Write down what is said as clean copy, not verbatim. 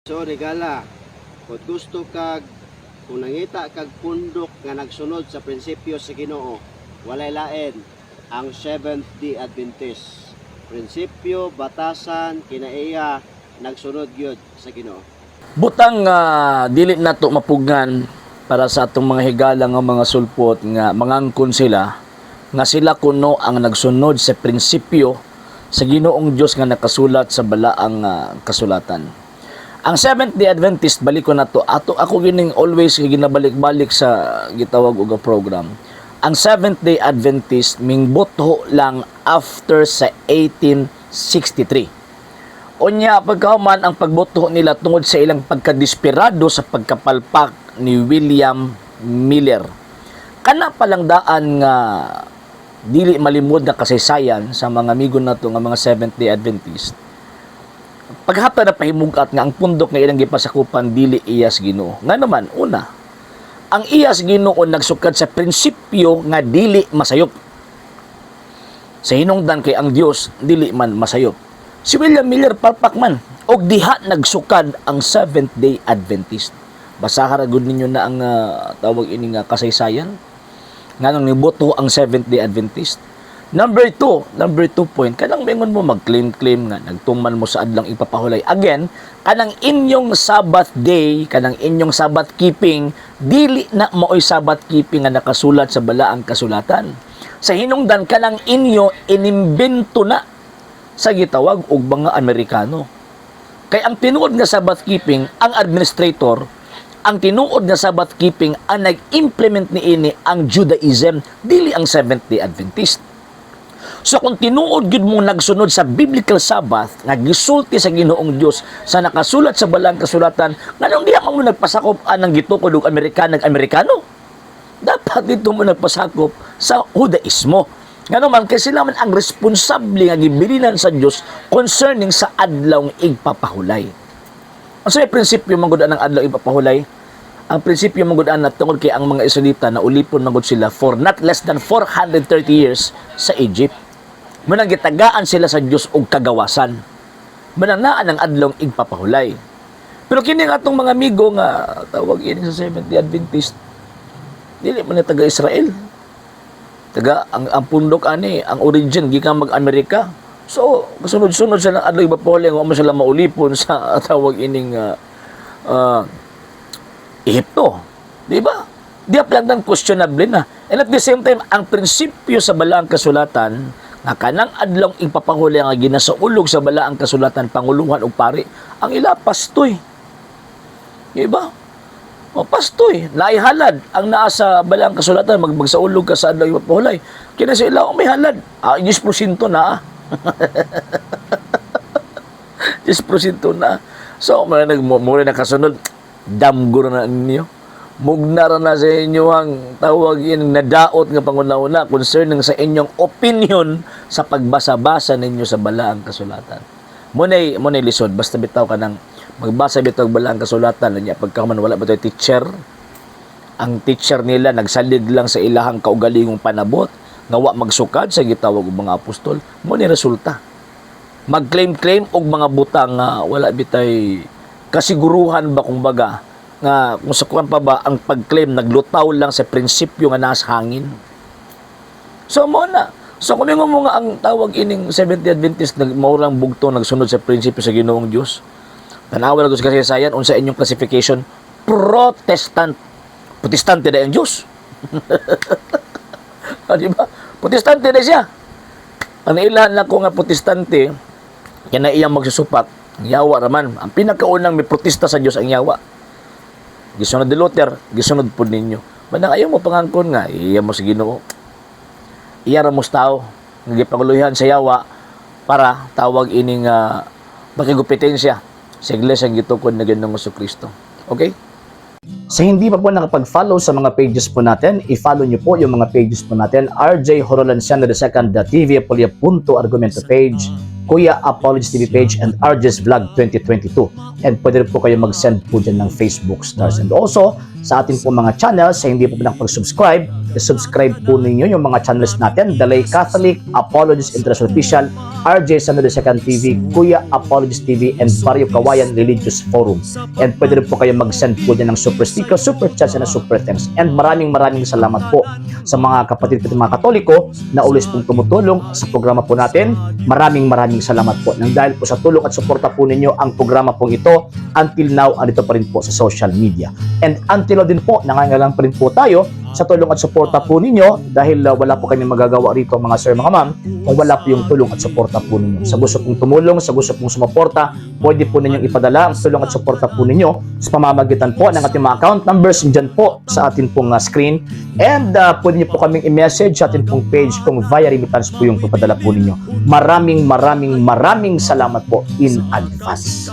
So regala, kung gusto kag kung nangita kag pundok nga nagsunod sa prinsipyo sa Ginoo, walay lain ang Seventh-day Adventist. Prinsipyo, batasan, kinaiya, nagsunod gyud sa Ginoo. Butang dili nato mapugnan para sa atong mga higala nga mga sulpot nga mangangkon sila nga sila kuno ang nagsunod sa prinsipyo sa Ginoong Dios nga nakasulat sa balaang kasulatan. Ang Seventh-day Adventist, balik ko na to, ako gining always ginabalik-balik sa gitawag og program. Ang Seventh-day Adventist mingbotho lang after sa 1863. Unya pagkauman ang pagboto nila tungod sa ilang pagkadesperado sa pagkapalpak ni William Miller. Kana palang daan nga dili malimod na kasaysayan sa mga amigo nato nga mga Seventh-day Adventist. Paghapon na pahimugat nga ang pundok nga ilang gipasakupan dili iyas Ginoo. Nga naman una, ang iyas Ginoo nagsukad sa prinsipyo nga dili masayop. Sa hinungdan kay ang Dios dili man masayop. Si William Miller palpak man og diha nagsukad ang Seventh-day Adventist. Basaha ra gud ninyo na ang tawag ini nga kasaysayan nganong niboto ang Seventh-day Adventist. Number 2 point, kanang mingon mo mag-claim nga nagtuman mo sa adlang ipapahulay. Again, kanang inyong Sabbath day, kanang inyong Sabbath keeping, dili na maoy Sabbath keeping nga nakasulat sa balaang kasulatan. Sa hinungdan kanang inyo inimbento na sa gitawag og mga Amerikano. Kay ang tinuod nga Sabbath keeping, ang administrator, ang tinuod nga Sabbath keeping ang nag-implement niini ang Judaism, dili ang Seventh-day Adventist. So kung tinuod gyud mo nagsunod sa biblical Sabbath nga gisulti sa Ginoong Dios sa nakasulat sa balaang kasulatan, nganong diha mo nagpasakop anang gitukod og Amerikano? Dapat dito mo nagpasakop sa Judaismo. Ngano man kay sila man ang responsable nga gibilinan sa Dios concerning sa adlawng igpapahulay. Asa may prinsipyo manggod-an ng adlaw igpapahulay? Ang prinsipyo manggod-an na tungod kay ang mga Israelita na ulipon manggod sila for not less than 430 years sa Egypt. Manang gitagaan sila sa Dios og kagawasan. Mananaan ang adlong igpapahulay. Pero kini nga atong mga amigo nga tawag ini sa Seventh-day Adventist, dili man taga Israel. Taga ang pundok ani, ang origin gikan mag-Amerika. So, kasunod-sunod sila ng adlong igpapahulay nga mo sila maulipon sa tawag ining Ehipto. Di ba? Di lang questionable na. And at the same time, ang prinsipyo sa balaang kasulatan nga kanang adlong ipapahuli nga ginasaulog sa balaang kasulatan panguluhan og pari ang ila pastoy. Di ba? O pastoy, naihalad ang naa sa balaang kasulatan magsaulog ka sa adlong ipapahulay. Kina sa ila may halad. 10% na. 10% na. So, muna nakasunod, damgo na ninyo. Mugnara na sa inyo ang tawag yun, nadaot nga panguna-una concerning sa inyong opinion sa pagbasa-basa ninyo sa balaang kasulatan. Munay lisod, basta bitaw ka ng magbasa bitaw balaang kasulatan, niya pagkaman wala ba ito teacher? Ang teacher nila nagsalig lang sa ilahang kaugalingong panabot, ngawa magsukad sa gitawag og mga apostol, munay resulta. Mag-claim og mga butang wala bitay kasiguruhan ba kumbaga nga kung sa kuwan pa ba ang pag-claim naglutaw lang sa prinsipyo nga nasa hangin. So mo na. So kung mo nga ang tawag ining Seventh-day Adventist maurang bugto nagsunod sa prinsipyo sa Ginoong Dios. Tanawa na sa kasaysayan unsa inyong classification? Protestant. Protestante na ang Dios. Di ba? Protestante na siya. Ang ilahan na ko nga protestante kaya iyang magsusupat yawa raman. Ang pinakaunang may protesta sa Dios ang yawa. Gisunod ni Luther, gisunod po ninyo. Manang ayaw mo pangangkon nga, iya mo sa Ginoo. Iya ra mo tao, nagipanguluhan sa yawa para tawag ining makigupitensya sa iglesia ang gitukod na Ginoong Jesucristo. Okay? Sa hindi pa po nakapag-follow sa mga pages po natin, i-follow nyo po yung mga pages po natin. RJ Horolanciano II, TV Apolia Punto Argumento page, Kuya Apologist TV page, and RJ's Vlog 2022. And pwede rin po kayo mag-send po dyan ng Facebook stars. And also, sa ating po mga channels, sa hindi po nakapag-subscribe, subscribe po ninyo yung mga channels natin, Dalay Catholic, Apologist International Official, RJ Sando II TV, Kuya Apologist TV, and Barrio Kawayan Religious Forum. And pwede rin po kayo mag-send po dyan ng super sticker, super chats, and super thanks. And maraming salamat po sa mga kapatid ko mga Katoliko na always pong tumutulong sa programa po natin. Maraming salamat po. Nang dahil po sa tulong at suporta po ninyo, ang programa po ito until now andito pa rin po sa social media. And until now din po, nangangailangan pa rin po tayo sa tulong at suporta po ninyo dahil wala po kami magagawa rito mga sir, mga ma'am, kung wala po yung tulong at suporta po ninyo. Sa gusto pong tumulong, sa gusto pong sumuporta, pwede po ninyong ipadala ang tulong at suporta po ninyo sa pamamagitan po ng ating mga account numbers dyan po sa ating pong screen. And pwede nyo po kaming i-message sa ating pong page kung via remittance po yung ipadala po ninyo. Maraming salamat po in advance.